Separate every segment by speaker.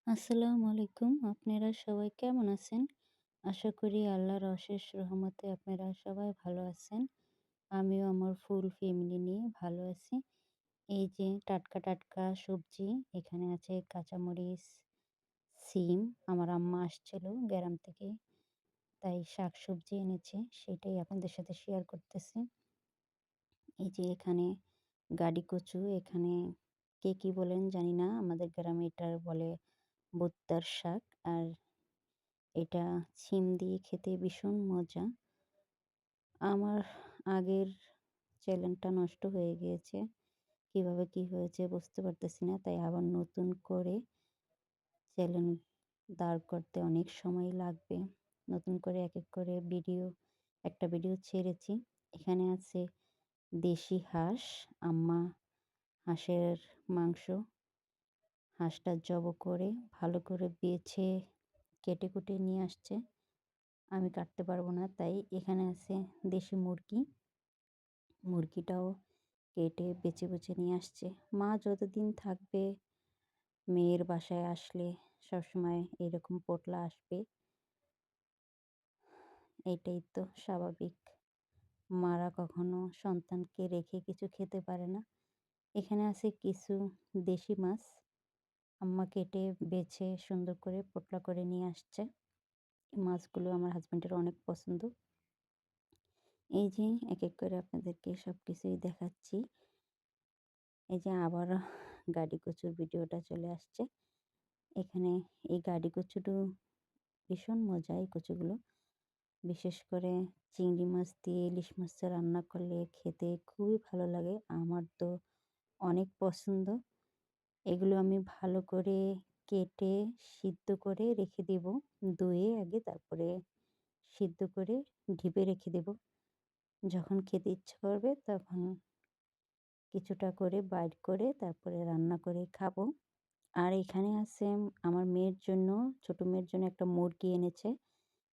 Speaker 1: আসসালামু আলাইকুম। আপনারা সবাই কেমন আছেন? আশা করি আল্লাহর অশেষ রহমতে আপনারা সবাই ভালো আছেন। আমিও আমার ফুল ফ্যামিলি নিয়ে ভালো আছি। এই যে টাটকা, টাটকা সবজি এখানে আছে কাঁচামরিচ, সিম। আমার আম্মা আসছিল গ্রাম থেকে। তাই শাকসবজি এনেছে সেটাই আপনাদের সাথে শেয়ার করতেছি। এই যে এখানে গাডি কচু, এখানে কে কি বলেন জানি না। আমাদের গ্রামে এটার বলে ভুট্টার শাক। আর এটা শিম দিয়ে খেতে ভীষণ মজা। আমার আগের চ্যানেলটা নষ্ট হয়ে গিয়েছে। কিভাবে কি হয়েছে বুঝতে পারতেছি না। তাই আবার নতুন করে চ্যানেল দাঁড় করতে অনেক সময় লাগবে। নতুন করে একেক করে একটা ভিডিও ছেড়েছি। এখানে আছে দেশি হাঁস। আম্মা হাঁসের মাংস, হাঁসটা জবো করে ভালো করে বেছে কেটে কুটে নিয়ে আসছে। আমি কাটতে পারবো না, তাই এখানে আছে দেশি মুরগি। মুরগিটাও কেটে বেছে বেছে নিয়ে আসছে। মা যতদিন থাকবে, মেয়ের বাসায় আসলে সবসময় এরকম পোটলা আসবে। এইটাই তো স্বাভাবিক। মারা কখনো সন্তানকে রেখে কিছু খেতে পারে না। এখানে আছে কিছু দেশি মাছ। আম্মা কেটে বেছে সুন্দর করে পোটলা করে নিয়ে আসছে। এই মাছগুলো আমার হাসব্যান্ডের অনেক পছন্দ। এই যে একেক করে আপনাদেরকে সবকিছুই দেখাচ্ছি। এই যে আবার গাডি কচুর ভিডিওটা চলে আসছে। এখানে এই গাডি কচুটো ভীষণ মজা, এই কচুগুলো। বিশেষ করে চিংড়ি মাছ দিয়ে ইলিশ মাছ দিয়ে রান্না করলে খেতে খুবই ভালো লাগে। আমার তো অনেক পছন্দ। এগুলো আমি ভালো করে কেটে সিদ্ধ করে রেখে দেব। ধুয়ে আগে, তারপরে সিদ্ধ করে ঢেপে রেখে দেব। যখন খেতে ইচ্ছা করবে তখন কিছুটা করে বাইর করে তারপরে রান্না করে খাবো। আর এখানে আছে আমার মেয়ের জন্য, ছোট মেয়ের জন্য একটা মুরগি এনেছে।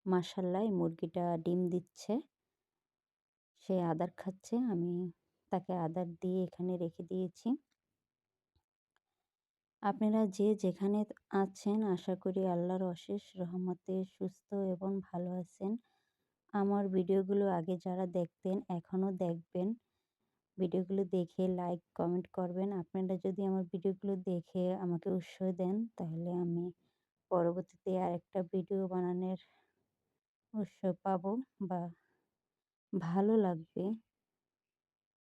Speaker 1: মাশাআল্লাহ, এই মুরগিটা ডিম দিচ্ছে। সে আদার খাচ্ছে। আমি তাকে আদার দিয়ে এখানে রেখে দিয়েছি। আপনারা যে যেখানে আছেন, আশা করি আল্লাহর অশেষ রহমতে সুস্থ এবং ভালো আছেন। আমার ভিডিওগুলো আগে যারা দেখতেন এখনও দেখবেন। ভিডিওগুলো দেখে লাইক, কমেন্ট করবেন। আপনারা যদি আমার ভিডিওগুলো দেখে আমাকে উৎসাহ দেন, তাহলে আমি পরবর্তীতে আরেকটা ভিডিও বানানোর উৎসাহ পাবো বা ভালো লাগবে।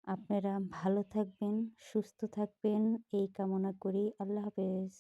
Speaker 1: আপনারা ভালো থাকবেন, সুস্থ থাকবেন এই কামনা করি। আল্লাহ হাফেজ।